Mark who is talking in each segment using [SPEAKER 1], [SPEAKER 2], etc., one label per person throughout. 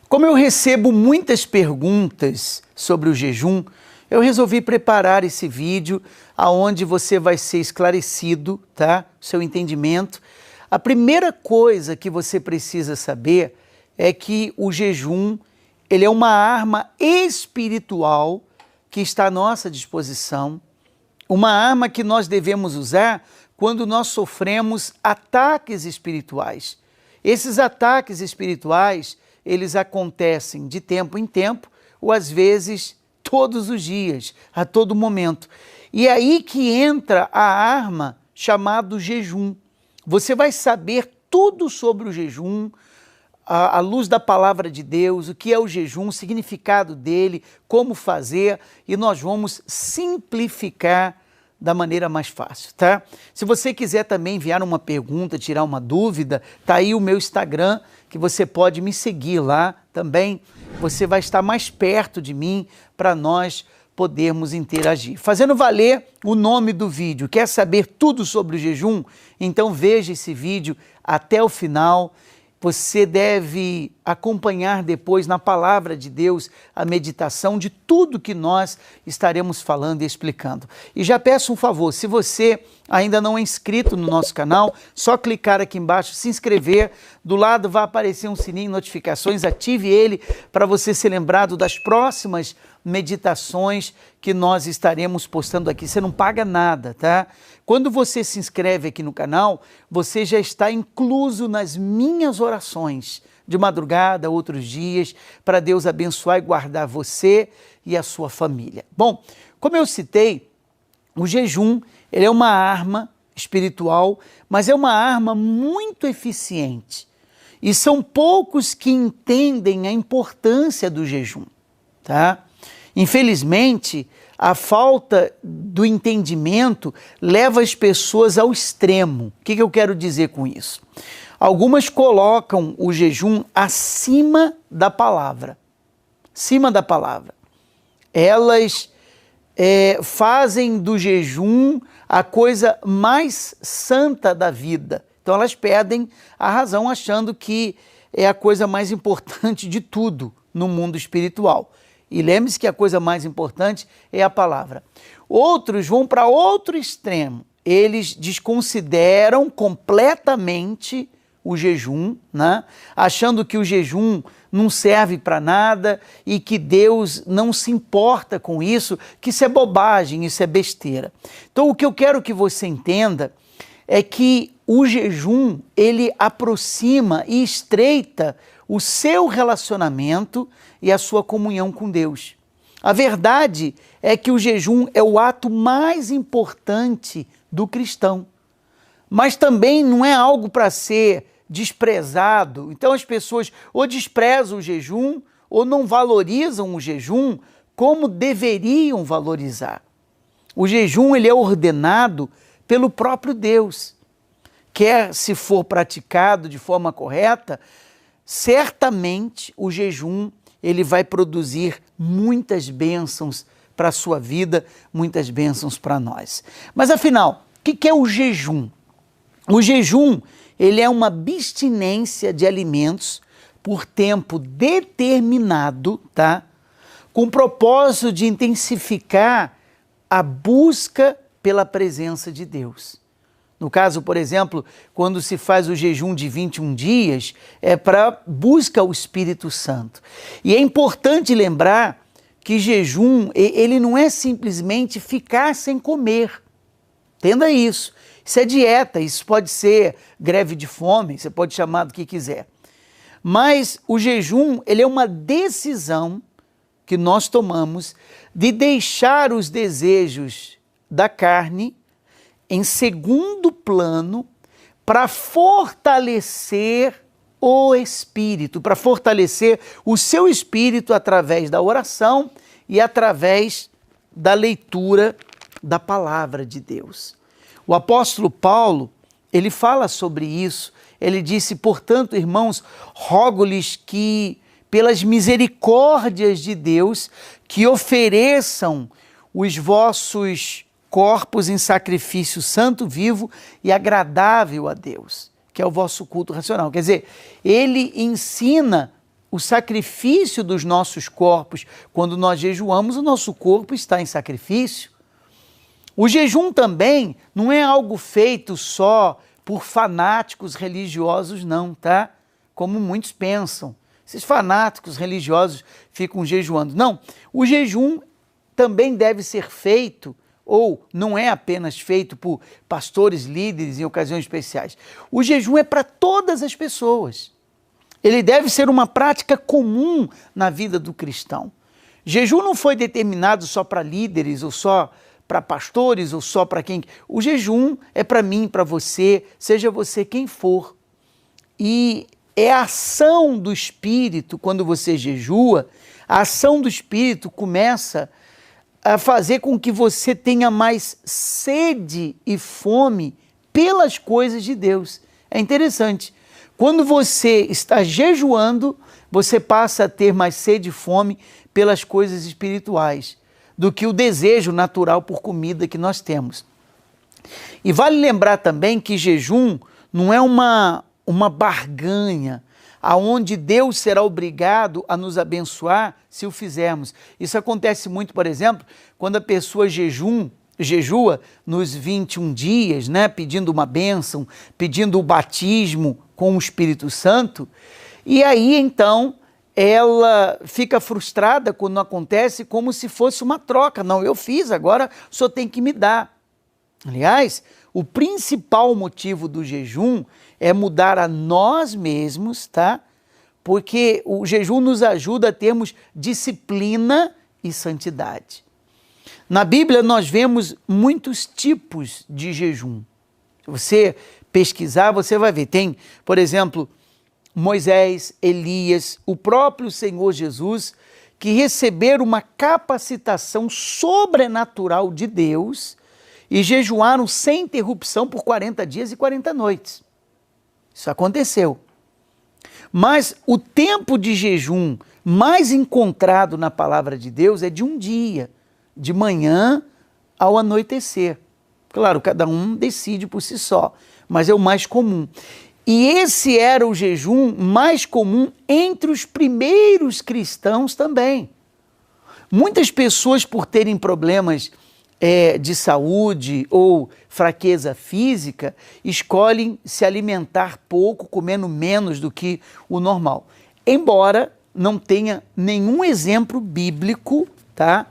[SPEAKER 1] Como eu recebo muitas perguntas sobre o jejum, eu resolvi preparar esse vídeo aonde você vai ser esclarecido, tá? Seu entendimento. A primeira coisa que você precisa saber é que o jejum, ele é uma arma espiritual que está à nossa disposição, uma arma que nós devemos usar quando nós sofremos ataques espirituais. Esses ataques espirituais, eles acontecem de tempo em tempo, ou às vezes todos os dias, a todo momento. E é aí que entra a arma chamada jejum. Você vai saber tudo sobre o jejum, à luz da palavra de Deus, o que é o jejum, o significado dele, como fazer, e nós vamos simplificar da maneira mais fácil, tá? Se você quiser também enviar uma pergunta, tirar uma dúvida, tá aí o meu Instagram, que você pode me seguir lá também. Você vai estar mais perto de mim para nós podermos interagir. Fazendo valer o nome do vídeo. Quer saber tudo sobre o jejum? Então veja esse vídeo até o final. Você deve acompanhar depois na palavra de Deus a meditação de tudo que nós estaremos falando e explicando. E já peço um favor, se você ainda não é inscrito no nosso canal, só clicar aqui embaixo, se inscrever, do lado vai aparecer um sininho de notificações, ative ele para você ser lembrado das próximas meditações que nós estaremos postando aqui. Você não paga nada, tá? Quando você se inscreve aqui no canal, você já está incluso nas minhas orações de madrugada, outros dias, para Deus abençoar e guardar você e a sua família. Bom, como eu citei, o jejum, ele é uma arma espiritual, mas é uma arma muito eficiente. E são poucos que entendem a importância do jejum, tá? Infelizmente, a falta do entendimento leva as pessoas ao extremo. O que eu quero dizer com isso? Algumas colocam o jejum acima da palavra. Acima da palavra. Elas fazem do jejum a coisa mais santa da vida. Então elas perdem a razão achando que é a coisa mais importante de tudo no mundo espiritual. E lembre-se que a coisa mais importante é a palavra. Outros vão para outro extremo. Eles desconsideram completamente o jejum, né? Achando que o jejum não serve para nada e que Deus não se importa com isso, que isso é bobagem, isso é besteira. Então o que eu quero que você entenda é que o jejum, ele aproxima e estreita o seu relacionamento e a sua comunhão com Deus. A verdade é que o jejum é o ato mais importante do cristão, mas também não é algo para ser desprezado. Então as pessoas ou desprezam o jejum ou não valorizam o jejum como deveriam valorizar. O jejum, ele é ordenado pelo próprio Deus. Quer se for praticado de forma correta, certamente o jejum, ele vai produzir muitas bênçãos para a sua vida, muitas bênçãos para nós. Mas afinal, o que é o jejum? O jejum, ele é uma abstinência de alimentos por tempo determinado, tá? Com o propósito de intensificar a busca pela presença de Deus. No caso, por exemplo, quando se faz o jejum de 21 dias, é para busca ao Espírito Santo. E é importante lembrar que jejum, ele não é simplesmente ficar sem comer. Entenda isso. Isso é dieta, isso pode ser greve de fome, você pode chamar do que quiser. Mas o jejum, ele é uma decisão que nós tomamos de deixar os desejos da carne em segundo plano para fortalecer o espírito, para fortalecer o seu espírito através da oração e através da leitura da palavra de Deus. O apóstolo Paulo, ele fala sobre isso, ele disse: portanto, irmãos, rogo-lhes que, pelas misericórdias de Deus, que ofereçam os vossos corpos em sacrifício santo, vivo e agradável a Deus, que é o vosso culto racional. Quer dizer, ele ensina o sacrifício dos nossos corpos. Quando nós jejuamos, o nosso corpo está em sacrifício. O jejum também não é algo feito só por fanáticos religiosos, não, tá? Como muitos pensam. Esses fanáticos religiosos ficam jejuando. Não, o jejum também deve ser feito, ou não é apenas feito por pastores, líderes em ocasiões especiais. O jejum é para todas as pessoas. Ele deve ser uma prática comum na vida do cristão. Jejum não foi determinado só para líderes, ou só para pastores, ou só para quem... O jejum é para mim, para você, seja você quem for. E é a ação do Espírito, quando você jejua, a ação do Espírito começa a fazer com que você tenha mais sede e fome pelas coisas de Deus. É interessante. Quando você está jejuando, você passa a ter mais sede e fome pelas coisas espirituais do que o desejo natural por comida que nós temos. E vale lembrar também que jejum não é uma barganha aonde Deus será obrigado a nos abençoar se o fizermos. Isso acontece muito, por exemplo, quando a pessoa jejua nos 21 dias, né, pedindo uma bênção, pedindo o batismo com o Espírito Santo, e aí então ela fica frustrada quando não acontece, como se fosse uma troca. Não, eu fiz, agora só tem que me dar. Aliás, o principal motivo do jejum é mudar a nós mesmos, tá? Porque o jejum nos ajuda a termos disciplina e santidade. Na Bíblia nós vemos muitos tipos de jejum. Se você pesquisar, você vai ver. Tem, por exemplo, Moisés, Elias, o próprio Senhor Jesus, que receberam uma capacitação sobrenatural de Deus e jejuaram sem interrupção por 40 dias e 40 noites. Isso aconteceu. Mas o tempo de jejum mais encontrado na palavra de Deus é de um dia, de manhã ao anoitecer. Claro, cada um decide por si só, mas é o mais comum. E esse era o jejum mais comum entre os primeiros cristãos também. Muitas pessoas, por terem problemas de saúde ou fraqueza física, escolhem se alimentar pouco, comendo menos do que o normal. Embora não tenha nenhum exemplo bíblico, tá?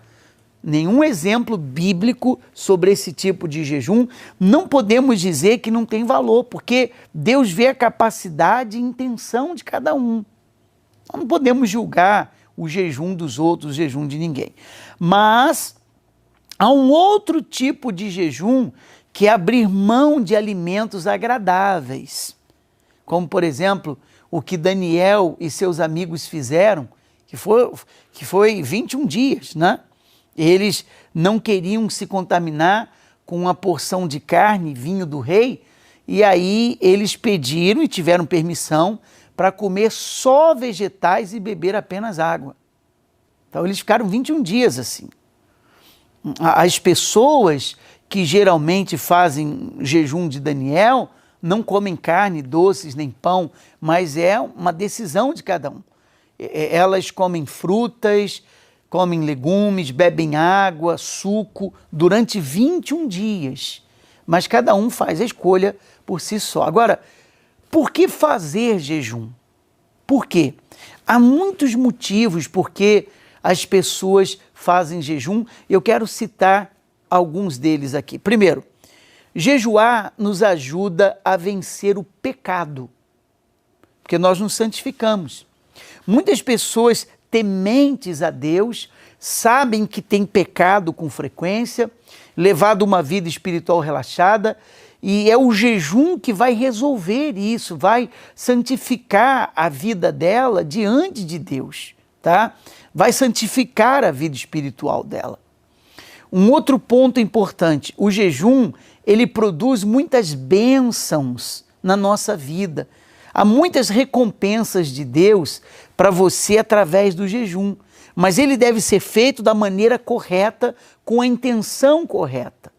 [SPEAKER 1] Nenhum exemplo bíblico sobre esse tipo de jejum, não podemos dizer que não tem valor, porque Deus vê a capacidade e intenção de cada um. Não podemos julgar o jejum dos outros, o jejum de ninguém. Mas há um outro tipo de jejum que é abrir mão de alimentos agradáveis, como, por exemplo, o que Daniel e seus amigos fizeram, que foi 21 dias, né? Eles não queriam se contaminar com uma porção de carne e vinho do rei, e aí eles pediram e tiveram permissão para comer só vegetais e beber apenas água. Então eles ficaram 21 dias assim. As pessoas que geralmente fazem jejum de Daniel não comem carne, doces, nem pão, mas é uma decisão de cada um. Elas comem frutas, comem legumes, bebem água, suco, durante 21 dias. Mas cada um faz a escolha por si só. Agora, por que fazer jejum? Por quê? Há muitos motivos por que as pessoas fazem jejum. Eu quero citar alguns deles aqui. Primeiro, jejuar nos ajuda a vencer o pecado, porque nós nos santificamos. Muitas pessoas tementes a Deus sabem que têm pecado com frequência, levado uma vida espiritual relaxada, e é o jejum que vai resolver isso, vai santificar a vida dela diante de Deus, tá? Vai santificar a vida espiritual dela. Um outro ponto importante, o jejum, ele produz muitas bênçãos na nossa vida. Há muitas recompensas de Deus para você através do jejum, mas ele deve ser feito da maneira correta, com a intenção correta.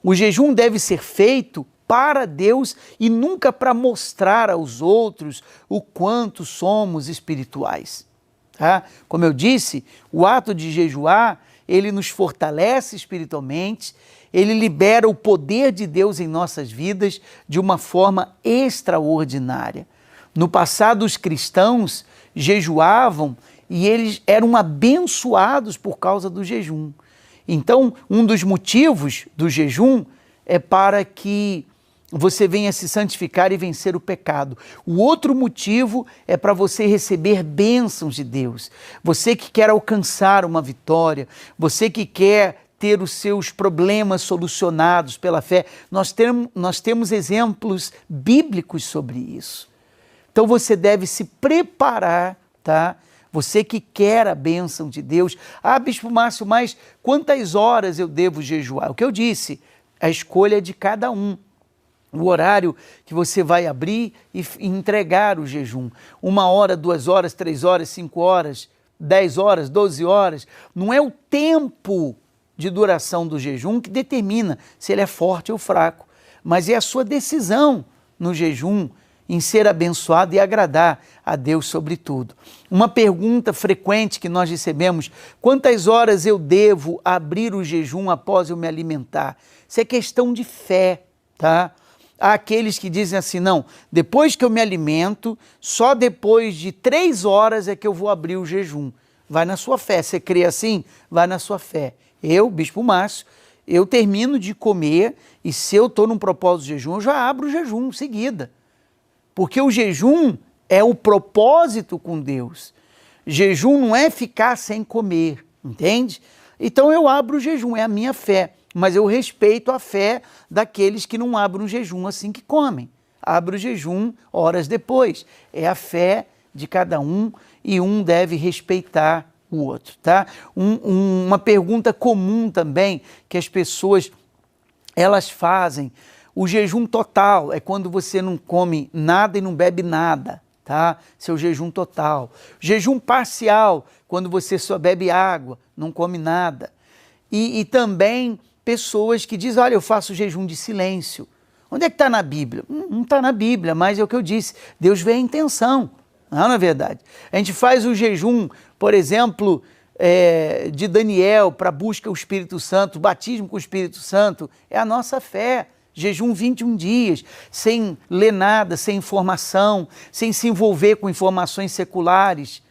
[SPEAKER 1] O jejum deve ser feito para Deus e nunca para mostrar aos outros o quanto somos espirituais. Tá? Como eu disse, o ato de jejuar, ele nos fortalece espiritualmente, ele libera o poder de Deus em nossas vidas de uma forma extraordinária. No passado, os cristãos jejuavam e eles eram abençoados por causa do jejum. Então, um dos motivos do jejum é para que você venha se santificar e vencer o pecado. O outro motivo é para você receber bênçãos de Deus. Você que quer alcançar uma vitória, você que quer ter os seus problemas solucionados pela fé. Nós temos exemplos bíblicos sobre isso. Então você deve se preparar, tá? Você que quer a bênção de Deus. Ah, Bispo Márcio, mas quantas horas eu devo jejuar? O que eu disse, a escolha é de cada um. O horário que você vai abrir e entregar o jejum. 1 hora, 2 horas, 3 horas, 5 horas, 10 horas, 12 horas. Não é o tempo de duração do jejum que determina se ele é forte ou fraco, mas é a sua decisão no jejum em ser abençoado e agradar a Deus sobre tudo. Uma pergunta frequente que nós recebemos: quantas horas eu devo abrir o jejum após eu me alimentar? Isso é questão de fé, tá? Há aqueles que dizem assim, não, depois que eu me alimento, só depois de 3 horas é que eu vou abrir o jejum. Vai na sua fé. Você crê assim? Vai na sua fé. Eu, Bispo Márcio, eu termino de comer e se eu estou num propósito de jejum, eu já abro o jejum em seguida. Porque o jejum é o propósito com Deus. Jejum não é ficar sem comer, entende? Então eu abro o jejum, é a minha fé. Mas eu respeito a fé daqueles que não abrem o jejum assim que comem. Abro o jejum horas depois. É a fé de cada um e um deve respeitar o outro, tá? Uma pergunta comum também que as pessoas elas fazem: o jejum total é quando você não come nada e não bebe nada, tá? Seu jejum total. Jejum parcial, quando você só bebe água, não come nada. E também pessoas que dizem, olha, eu faço jejum de silêncio. Onde é que está na Bíblia? Não está na Bíblia, mas é o que eu disse, Deus vê a intenção, não é verdade? A gente faz o jejum, por exemplo, de Daniel para busca do Espírito Santo, batismo com o Espírito Santo, é a nossa fé. Jejum 21 dias, sem ler nada, sem informação, sem se envolver com informações seculares.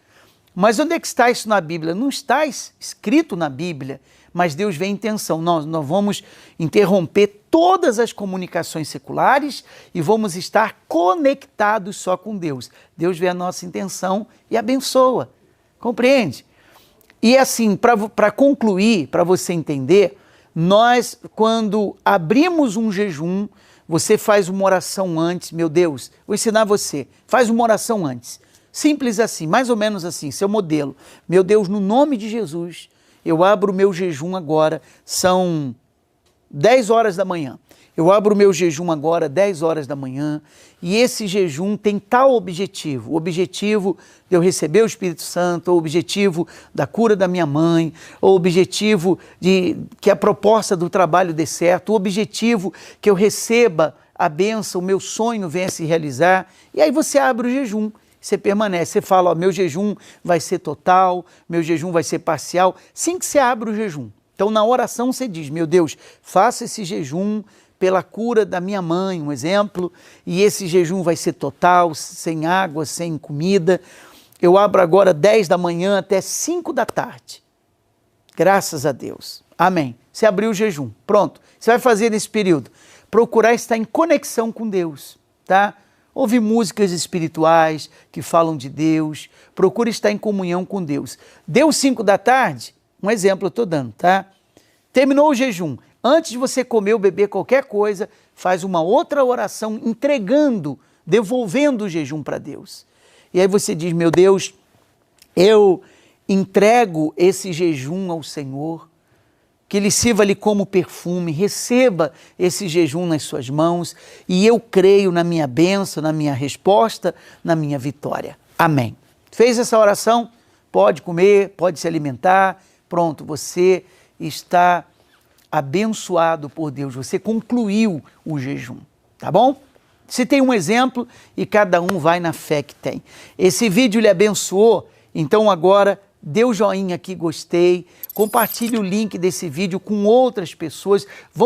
[SPEAKER 1] Mas onde é que está isso na Bíblia? Não está escrito na Bíblia, mas Deus vê a intenção. Nós vamos interromper todas as comunicações seculares e vamos estar conectados só com Deus. Deus vê a nossa intenção e abençoa. Compreende? E assim, para concluir, para você entender, nós, quando abrimos um jejum, você faz uma oração antes. Meu Deus, vou ensinar você, faz uma oração antes. Simples assim, mais ou menos assim, seu modelo. Meu Deus, no nome de Jesus, eu abro o meu jejum agora, são 10 horas da manhã. Eu abro o meu jejum agora, 10 horas da manhã, e esse jejum tem tal objetivo. O objetivo de eu receber o Espírito Santo, o objetivo da cura da minha mãe, o objetivo de que a proposta do trabalho dê certo, o objetivo que eu receba a bênção, o meu sonho venha se realizar. E aí você abre o jejum. Você permanece, você fala, ó, meu jejum vai ser total, meu jejum vai ser parcial, assim que você abre o jejum. Então, na oração você diz, meu Deus, faça esse jejum pela cura da minha mãe, um exemplo, e esse jejum vai ser total, sem água, sem comida. Eu abro agora 10 da manhã até 5 da tarde. Graças a Deus. Amém. Você abriu o jejum. Pronto. Você vai fazer nesse período? Procurar estar em conexão com Deus, tá? Ouve músicas espirituais que falam de Deus, procure estar em comunhão com Deus. Deu 5 da tarde, um exemplo eu estou dando, tá? Terminou o jejum, antes de você comer ou beber qualquer coisa, faz uma outra oração entregando, devolvendo o jejum para Deus. E aí você diz, meu Deus, eu entrego esse jejum ao Senhor, que ele sirva-lhe como perfume, receba esse jejum nas suas mãos e eu creio na minha bênção, na minha resposta, na minha vitória. Amém. Fez essa oração? Pode comer, pode se alimentar, pronto, você está abençoado por Deus, você concluiu o jejum. tá bom? Se tem um exemplo e cada um vai na fé que tem. Esse vídeo lhe abençoou, então agora dê o joinha aqui, gostei, compartilhe o link desse vídeo com outras pessoas. Vamos